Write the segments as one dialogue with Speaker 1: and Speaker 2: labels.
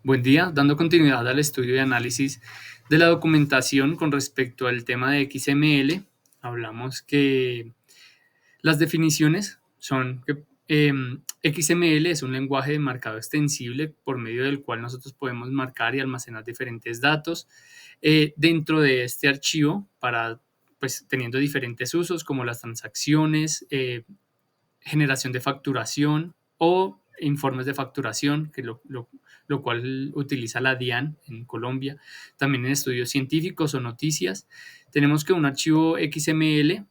Speaker 1: Buen día, dando continuidad al estudio y análisis de la documentación con respecto al tema de XML, hablamos que las definiciones son que XML es un lenguaje de marcado extensible por medio del cual nosotros podemos marcar y almacenar diferentes datos dentro de este archivo para, pues, teniendo diferentes usos como las transacciones, generación de facturación o informes de facturación, lo cual utiliza la DIAN en Colombia, también en estudios científicos o noticias. Tenemos que un archivo XML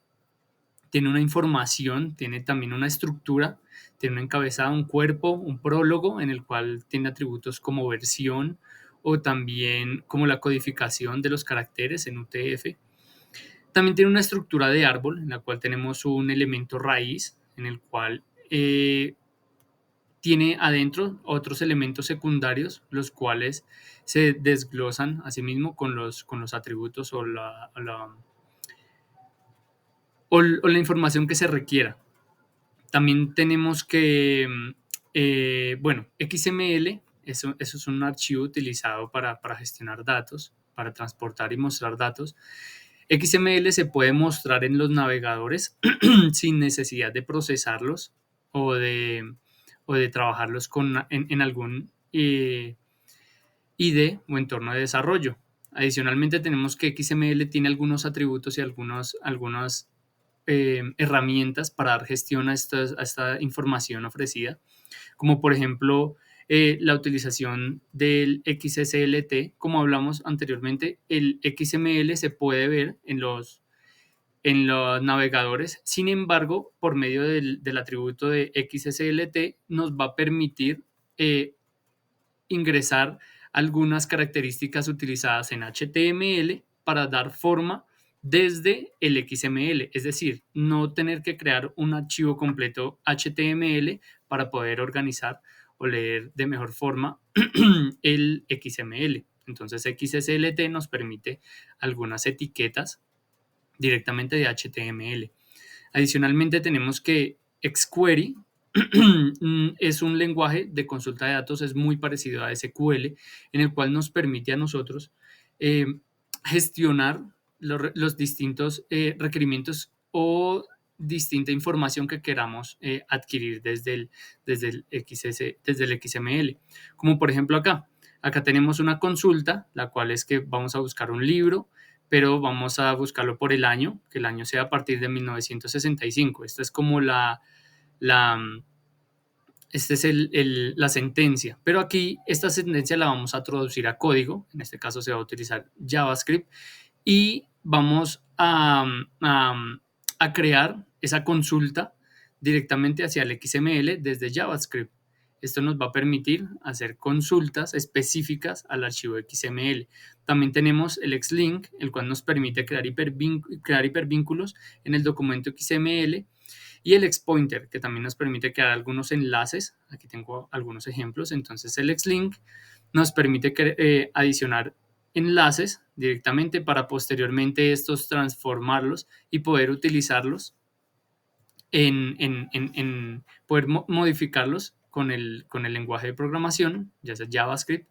Speaker 1: tiene una información, tiene también una estructura, tiene un encabezado, un cuerpo, un prólogo en el cual tiene atributos como versión o también como la codificación de los caracteres en UTF. También tiene una estructura de árbol en la cual tenemos un elemento raíz en el cual tiene adentro otros elementos secundarios, los cuales se desglosan a sí mismo con los atributos o la información que se requiera. También tenemos que, bueno, XML, eso es un archivo utilizado para gestionar datos, para transportar y mostrar datos. XML se puede mostrar en los navegadores sin necesidad de procesarlos o de, o de trabajarlos en algún IDE o entorno de desarrollo. Adicionalmente tenemos que XML tiene algunos atributos y algunas herramientas para dar gestión a esta información ofrecida, como por ejemplo la utilización del XSLT. Como hablamos anteriormente, el XML se puede ver en los navegadores. Sin embargo, por medio del atributo de XSLT nos va a permitir ingresar algunas características utilizadas en HTML para dar forma desde el XML, es decir, no tener que crear un archivo completo HTML para poder organizar o leer de mejor forma el XML. Entonces XSLT nos permite algunas etiquetas directamente de HTML. Adicionalmente tenemos que XQuery es un lenguaje de consulta de datos, es muy parecido a SQL, en el cual nos permite a nosotros eh, gestionar los distintos requerimientos o distinta información que queramos adquirir desde el XML. Como por ejemplo acá tenemos una consulta, la cual es que vamos a buscar un libro, pero vamos a buscarlo por el año, que el año sea a partir de 1965. Esta es como la esta es la sentencia, pero aquí esta sentencia la vamos a traducir a código, en este caso se va a utilizar JavaScript, y vamos a crear esa consulta directamente hacia el XML desde JavaScript. Esto nos va a permitir hacer consultas específicas al archivo XML. También tenemos el Xlink, el cual nos permite crear hipervínculos en el documento XML, y el Xpointer, que también nos permite crear algunos enlaces. Aquí tengo algunos ejemplos. Entonces el Xlink nos permite adicionar enlaces directamente para posteriormente estos transformarlos y poder utilizarlos en poder modificarlos con el lenguaje de programación, ya sea JavaScript,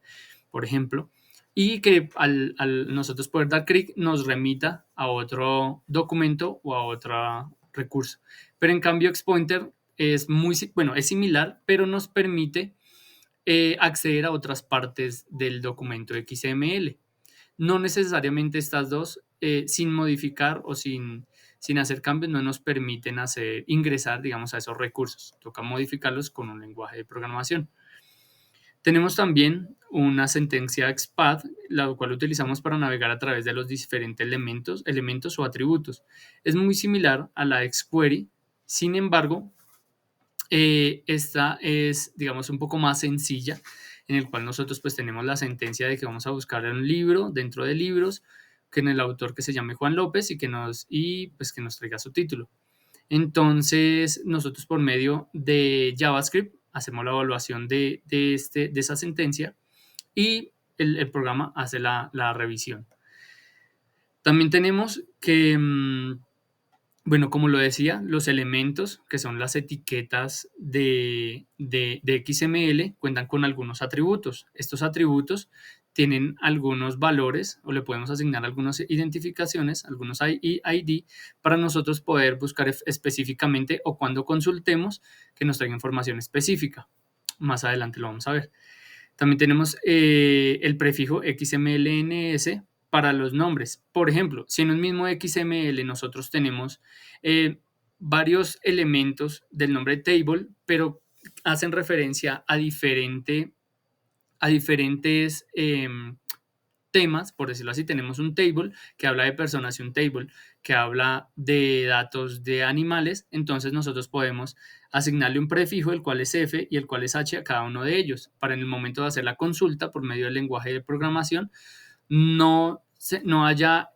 Speaker 1: por ejemplo, y que al nosotros poder dar clic nos remita a otro documento o a otro recurso. Pero en cambio Xpointer es bueno, es similar, pero nos permite acceder a otras partes del documento XML. No necesariamente estas dos, sin modificar o sin hacer cambios, no nos permiten ingresar, digamos, a esos recursos. Toca modificarlos con un lenguaje de programación. Tenemos también una sentencia XPath, la cual utilizamos para navegar a través de los diferentes elementos o atributos. Es muy similar a la XQuery, sin embargo, esta es, digamos, un poco más sencilla, en el cual nosotros pues tenemos la sentencia de que vamos a buscar un libro dentro de libros, que en el autor que se llame Juan López pues que nos traiga su título. Entonces, nosotros por medio de JavaScript hacemos la evaluación de esa sentencia y el programa hace la revisión. También tenemos que Bueno, como lo decía, los elementos, que son las etiquetas de XML, cuentan con algunos atributos. Estos atributos tienen algunos valores o le podemos asignar algunas identificaciones, algunos ID, para nosotros poder buscar específicamente o cuando consultemos que nos traiga información específica. Más adelante lo vamos a ver. También tenemos el prefijo XMLNS para los nombres. Por ejemplo, si en un mismo XML nosotros tenemos eh, varios elementos del nombre table, pero hacen referencia a diferentes temas, por decirlo así, tenemos un table que habla de personas y un table que habla de datos de animales, entonces nosotros podemos asignarle un prefijo, el cual es F y el cual es H a cada uno de ellos, para en el momento de hacer la consulta por medio del lenguaje de programación no haya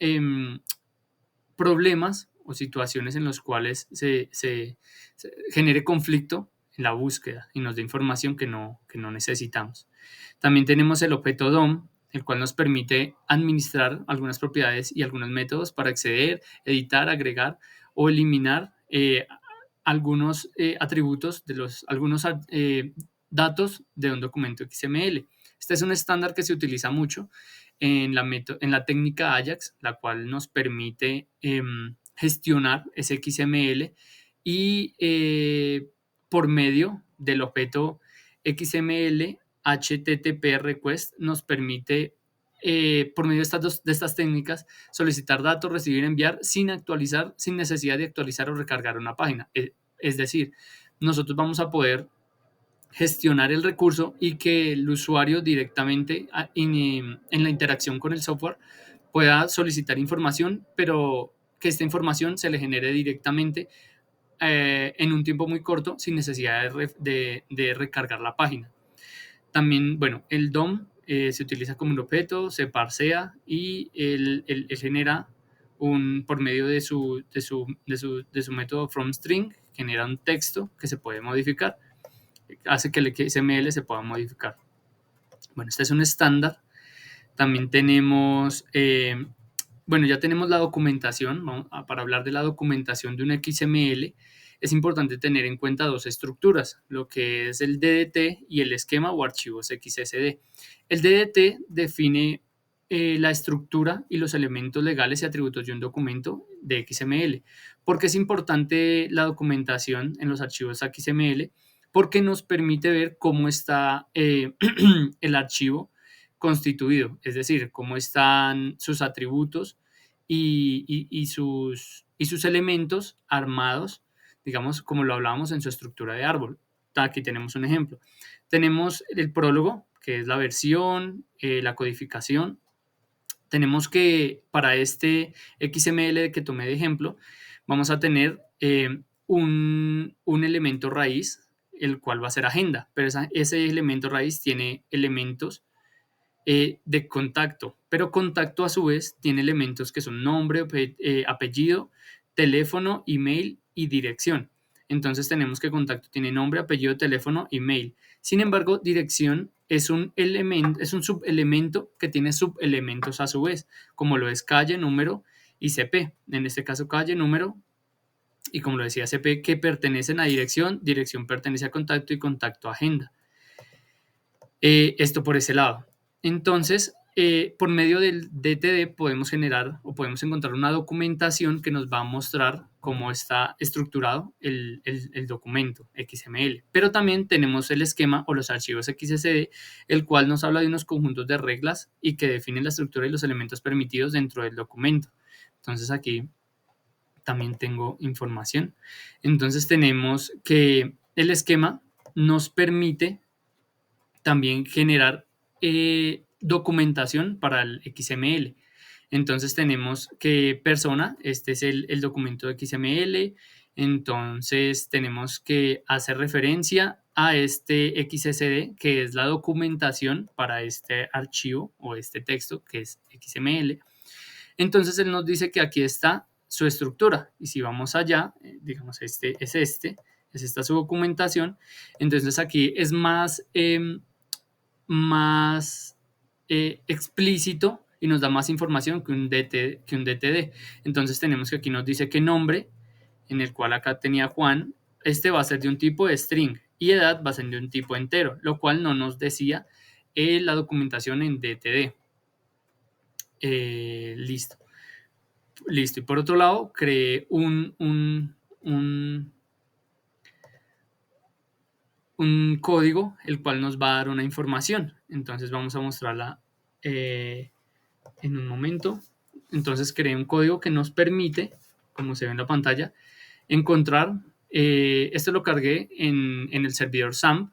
Speaker 1: problemas o situaciones en los cuales se genere conflicto en la búsqueda y nos dé información que no necesitamos. También tenemos el objeto DOM, el cual nos permite administrar algunas propiedades y algunos métodos para acceder, editar, agregar o eliminar algunos atributos de algunos datos de un documento XML. Este es un estándar que se utiliza mucho en la técnica Ajax, la cual nos permite gestionar ese XML y por medio del objeto XML HTTP request nos permite por medio de estas técnicas solicitar datos, recibir, enviar sin actualizar, sin necesidad de actualizar o recargar una página. Es decir, nosotros vamos a poder gestionar el recurso y que el usuario directamente en la interacción con el software pueda solicitar información, pero que esta información se le genere directamente en un tiempo muy corto sin necesidad de recargar la página. También, bueno, el DOM se utiliza como un objeto, se parsea y él genera por medio de su método fromString, genera un texto que se puede modificar, hace que el XML se pueda modificar. Bueno, este es un estándar. También tenemos, bueno, ya tenemos la documentación. Para hablar de la documentación de un XML, es importante tener en cuenta dos estructuras, lo que es el DDT y el esquema o archivos XSD. El DDT define la estructura y los elementos legales y atributos de un documento de XML. ¿Por qué es importante la documentación en los archivos XML? Porque nos permite ver cómo está el archivo constituido, es decir, cómo están sus atributos y sus elementos armados, digamos, como lo hablábamos en su estructura de árbol. Aquí tenemos un ejemplo. Tenemos el prólogo, que es la versión, la codificación. Tenemos que para este XML que tomé de ejemplo, vamos a tener un elemento raíz, el cual va a ser agenda, pero ese elemento raíz tiene elementos de contacto, pero contacto a su vez tiene elementos que son nombre, apellido, teléfono, email y dirección. Entonces tenemos que contacto tiene nombre, apellido, teléfono, email. Sin embargo, dirección es un elemento, es un subelemento que tiene subelementos a su vez, como lo es calle, número y CP. En este caso, calle, número y como lo decía, CP que pertenecen a dirección, dirección pertenece a contacto y contacto a agenda. Esto por ese lado. Entonces, por medio del DTD podemos generar o podemos encontrar una documentación que nos va a mostrar cómo está estructurado el documento XML. Pero también tenemos el esquema o los archivos XSD, el cual nos habla de unos conjuntos de reglas y que definen la estructura y los elementos permitidos dentro del documento. Entonces aquí también tengo información. Entonces tenemos que el esquema nos permite también generar documentación para el XML. Entonces tenemos que persona, este es el documento de XML, entonces tenemos que hacer referencia a este XSD, que es la documentación para este archivo o este texto que es XML. Entonces él nos dice que aquí está su estructura y si vamos allá, digamos es esta su documentación, entonces aquí es más explícito y nos da más información que un DTD. Entonces tenemos que aquí nos dice que nombre en el cual acá tenía Juan, este va a ser de un tipo de string y edad va a ser de un tipo entero, lo cual no nos decía la documentación en DTD. Listo. Listo. Y por otro lado, creé un código, el cual nos va a dar una información. Entonces vamos a mostrarla en un momento. Entonces creé un código que nos permite, como se ve en la pantalla, encontrar, esto lo cargué en el servidor SAMP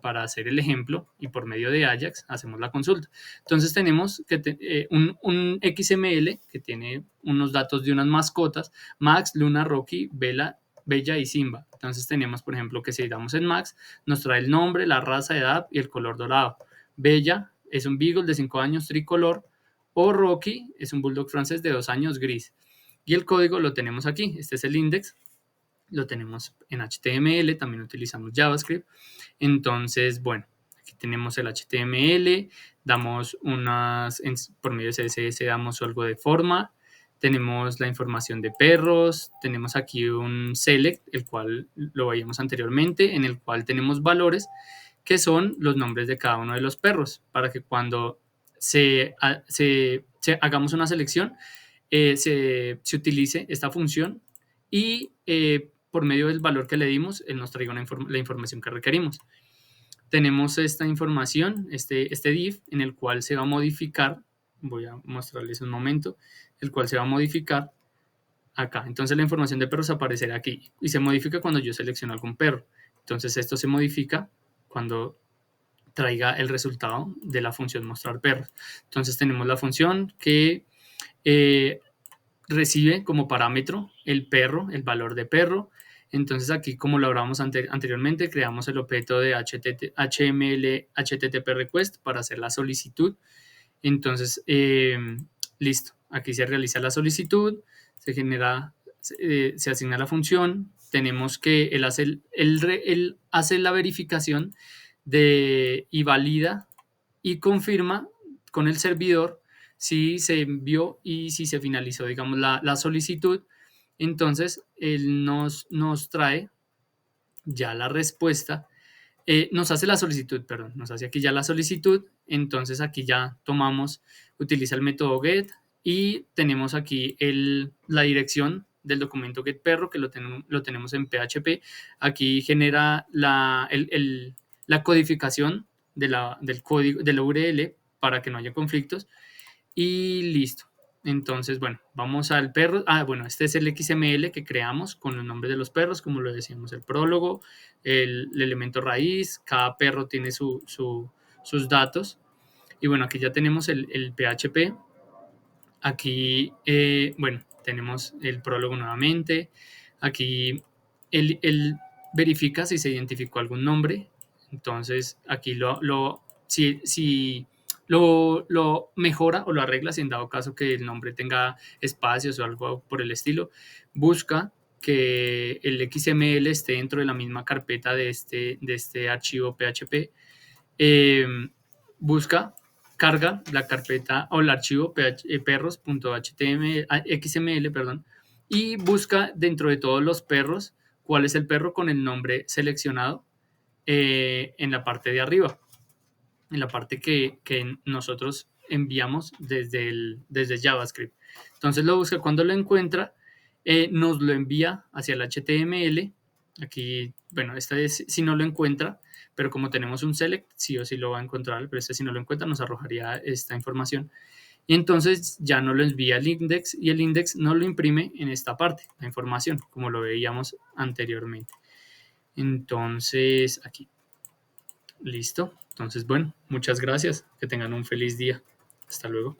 Speaker 1: para hacer el ejemplo y por medio de Ajax hacemos la consulta. Entonces tenemos que un XML que tiene unos datos de unas mascotas, Max, Luna, Rocky, Bella y Simba. Entonces tenemos, por ejemplo, que si damos en Max, nos trae el nombre, la raza, edad y el color dorado. Bella es un Beagle de 5 años tricolor, o Rocky es un Bulldog francés de 2 años gris. Y el código lo tenemos aquí. Este es el index. Lo tenemos en HTML, también utilizamos JavaScript. Entonces, bueno, aquí tenemos el HTML, damos por medio de CSS damos algo de forma, tenemos la información de perros, tenemos aquí un select, el cual lo veíamos anteriormente, en el cual tenemos valores que son los nombres de cada uno de los perros, para que cuando hagamos una selección, se utilice esta función y por medio del valor que le dimos, él nos traiga la información que requerimos. Tenemos esta información, este div, en el cual se va a modificar, voy a mostrarles un momento, el cual se va a modificar acá. Entonces la información de perros aparecerá aquí y se modifica cuando yo selecciono algún perro. Entonces esto se modifica cuando traiga el resultado de la función mostrar perros. Entonces tenemos la función que recibe como parámetro el perro, el valor de perro. Entonces aquí, como lo hablamos anteriormente, creamos el objeto de HTML HTTP request para hacer la solicitud. Entonces, listo. Aquí se realiza la solicitud, se genera, se asigna la función. Tenemos que él hace la verificación y valida y confirma con el servidor si se envió y si se finalizó, digamos, la solicitud. Entonces, él nos trae ya la respuesta, nos hace la solicitud, perdón, nos hace aquí ya la solicitud. Entonces aquí ya utiliza el método get y tenemos aquí la dirección del documento getPerro, que lo tenemos en PHP. Aquí genera la codificación del código, de la URL, para que no haya conflictos y listo. Entonces, bueno, vamos al perro. Bueno, este es el XML que creamos con los nombres de los perros, como lo decíamos, el prólogo, el elemento raíz, cada perro tiene sus datos. Y bueno, aquí ya tenemos el PHP. Aquí, bueno, tenemos el prólogo nuevamente. Aquí él verifica si se identificó algún nombre. Entonces, aquí si lo mejora o lo arregla, si en dado caso que el nombre tenga espacios o algo por el estilo. Busca que el XML esté dentro de la misma carpeta de este archivo PHP. Busca, carga la carpeta o el archivo perros.xml, perdón, y busca dentro de todos los perros cuál es el perro con el nombre seleccionado en la parte de arriba, en la parte que nosotros enviamos desde JavaScript. Entonces lo busca, cuando lo encuentra, nos lo envía hacia el HTML. Aquí, bueno, esta es si no lo encuentra, pero como tenemos un select, sí o sí lo va a encontrar, pero si no lo encuentra nos arrojaría esta información. Y entonces ya no lo envía al index y el index no lo imprime en esta parte, la información, como lo veíamos anteriormente. Entonces, aquí. Listo. Entonces, bueno, muchas gracias. Que tengan un feliz día. Hasta luego.